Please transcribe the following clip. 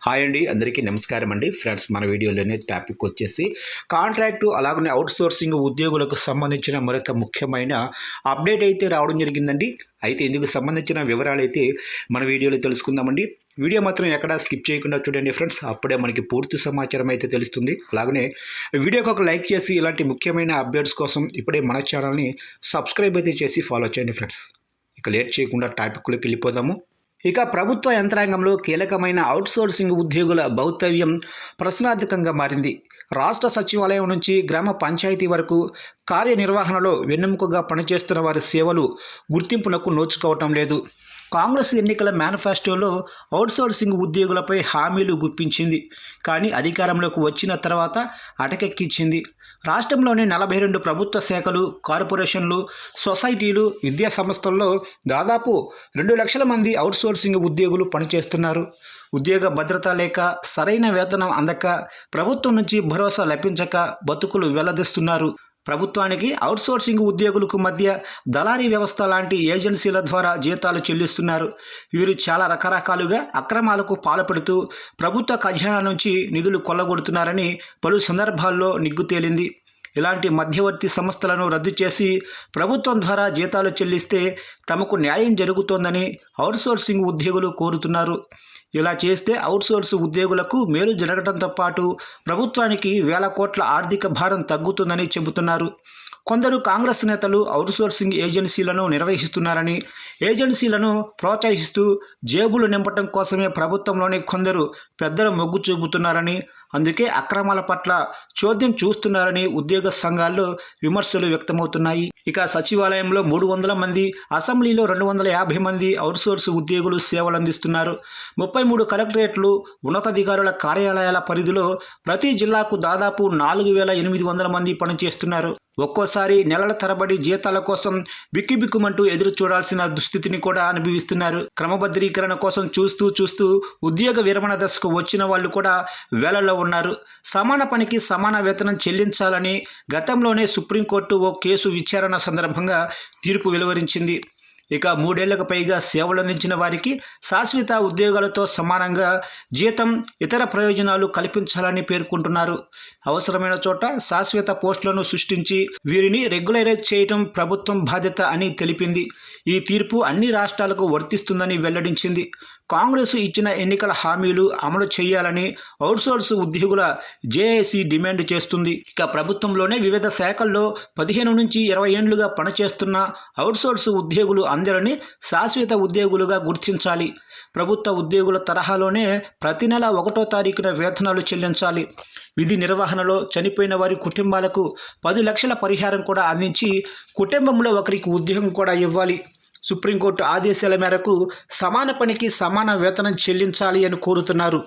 Hi అండి, అందరికీ నమస్కారం అండి. ఫ్రెండ్స్, మన వీడియోలోనే టాపిక్ వచ్చేసి కాంట్రాక్టు అలాగనే అవుట్సోర్సింగ్ ఉద్యోగులకు సంబంధించిన మరొక ముఖ్యమైన అప్డేట్ అయితే రావడం జరిగిందండి. అయితే ఇందుకు సంబంధించిన వివరాలు అయితే మన వీడియోలో తెలుసుకుందామండి. వీడియో మాత్రం ఎక్కడా స్కిప్ చేయకుండా చూడండి ఫ్రెండ్స్, అప్పుడే మనకి పూర్తి సమాచారం అయితే తెలుస్తుంది. అలాగనే వీడియోకి ఒక లైక్ చేసి ఇలాంటి ముఖ్యమైన అప్డేట్స్ కోసం ఇప్పుడే మన ఛానల్ని సబ్స్క్రైబ్ అయితే చేసి ఫాలో చేయండి ఫ్రెండ్స్. ఇక లేట్ చేయకుండా టాపిక్లోకి వెళ్ళిపోదాము. ఇక ప్రభుత్వ యంత్రాంగంలో కీలకమైన అవుట్సోర్సింగ్ ఉద్యోగుల భౌతవ్యం ప్రశ్నార్థకంగా మారింది. రాష్ట్ర సచివాలయం నుంచి గ్రామ పంచాయతీ వరకు కార్యనిర్వహణలో వెన్నెముకగా పనిచేస్తున్న వారి సేవలు గుర్తింపునకు నోచుకోవటం లేదు. కాంగ్రెస్ ఎన్నికల మేనిఫెస్టోలో అవుట్సోర్సింగ్ ఉద్యోగులపై హామీలు గుప్పించింది. కానీ అధికారంలోకి వచ్చిన తర్వాత అటకెక్కించింది. రాష్ట్రంలోని 42 ప్రభుత్వ శాఖలు, కార్పొరేషన్లు, సొసైటీలు, విద్యా సంస్థల్లో దాదాపు 2 లక్షల మంది అవుట్సోర్సింగ్ ఉద్యోగులు పనిచేస్తున్నారు. ఉద్యోగ భద్రత లేక, సరైన వేతనం అందక, ప్రభుత్వం నుంచి భరోసా లభించక బతుకులు వెల్లదిస్తున్నారు. ప్రభుత్వానికి అవుట్సోర్సింగ్ ఉద్యోగులకు మధ్య దళారీ వ్యవస్థ లాంటి ఏజెన్సీల ద్వారా జీతాలు చెల్లిస్తున్నారు. వీరు చాలా రకరకాలుగా అక్రమాలకు పాల్పడుతూ ప్రభుత్వ ఖజానా నుంచి నిధులు కొల్లగొడుతున్నారని పలు సందర్భాల్లో నిగ్గు తేలింది. ఇలాంటి మధ్యవర్తి సంస్థలను రద్దు చేసి ప్రభుత్వం ద్వారా జీతాలు చెల్లిస్తే తమకు న్యాయం జరుగుతోందని అవుట్సోర్సింగ్ ఉద్యోగులు కోరుతున్నారు. ఇలా చేస్తే అవుట్సోర్స్ ఉద్యోగులకు మేలు జరగడంతో పాటు ప్రభుత్వానికి వేల కోట్ల ఆర్థిక భారం తగ్గుతుందని చెబుతున్నారు. కొందరు కాంగ్రెస్ నేతలు అవుట్సోర్సింగ్ ఏజెన్సీలను నిర్వహిస్తున్నారని, ఏజెన్సీలను ప్రోత్సహిస్తూ జేబులు నింపటం కోసమే ప్రభుత్వంలోని కొందరు పెద్దలు మొగ్గు చూపుతున్నారని, అందుకే అక్రమాల పట్ల చోద్యం చూస్తున్నారని ఉద్యోగ సంఘాల్లో విమర్శలు వ్యక్తమవుతున్నాయి. ఇక సచివాలయంలో 300 మంది, అసెంబ్లీలో 250 మంది అవుట్సోర్స్ ఉద్యోగులు సేవలు అందిస్తున్నారు. 33 కలెక్టరేట్లు, ఉన్నతాధికారుల కార్యాలయాల పరిధిలో ప్రతి జిల్లాకు దాదాపు 4800 మంది పనిచేస్తున్నారు. ఒక్కోసారి నెలల తరబడి జీతాల కోసం బిక్కుబిక్కుమంటూ ఎదురు చూడాల్సిన దుస్థితిని కూడా అనుభవిస్తున్నారు. క్రమబద్ధీకరణ కోసం చూస్తూ ఉద్యోగ విరమణ దశకు వచ్చిన వాళ్ళు కూడా వేలలో ఉన్నారు. సమాన పనికి సమాన వేతనం చెల్లించాలని గతంలోనే సుప్రీంకోర్టు ఓ కేసు విచారణ సందర్భంగా తీర్పు వెలువరించింది. ఇక 3 ఏళ్లకు పైగా సేవలందించిన వారికి శాశ్వత ఉద్యోగాలతో సమానంగా జీతం, ఇతర ప్రయోజనాలు కల్పించాలని పేర్కొంటున్నారు. అవసరమైన చోట శాశ్వత పోస్టులను సృష్టించి వీరిని రెగ్యులరైజ్ చేయడం ప్రభుత్వం బాధ్యత అని తెలిపింది. ఈ తీర్పు అన్ని రాష్ట్రాలకు వర్తిస్తుందని వెల్లడించింది. కాంగ్రెస్ ఇచ్చిన ఎన్నికల హామీలు అమలు చేయాలని అవుట్సోర్స్ ఉద్యోగుల జేఏసీ డిమాండ్ చేస్తుంది. ఇక ప్రభుత్వంలోనే వివిధ శాఖల్లో 15 నుంచి 20 ఏళ్లుగా పనిచేస్తున్న అవుట్సోర్స్ ఉద్యోగులు అందరినీ శాశ్వత ఉద్యోగులుగా గుర్తించాలి. ప్రభుత్వ ఉద్యోగుల తరహాలోనే ప్రతి నెల 1వ తారీఖున వేతనాలు చెల్లించాలి. విధి నిర్వహణలో చనిపోయిన వారి కుటుంబాలకు 10 లక్షల పరిహారం కూడా అందించి కుటుంబంలో ఒకరికి ఉద్యోగం కూడా ఇవ్వాలి. సుప్రీంకోర్టు ఆదేశాల మేరకు సమాన పనికి సమాన వేతనం చెల్లించాలి అని కోరుతున్నారు.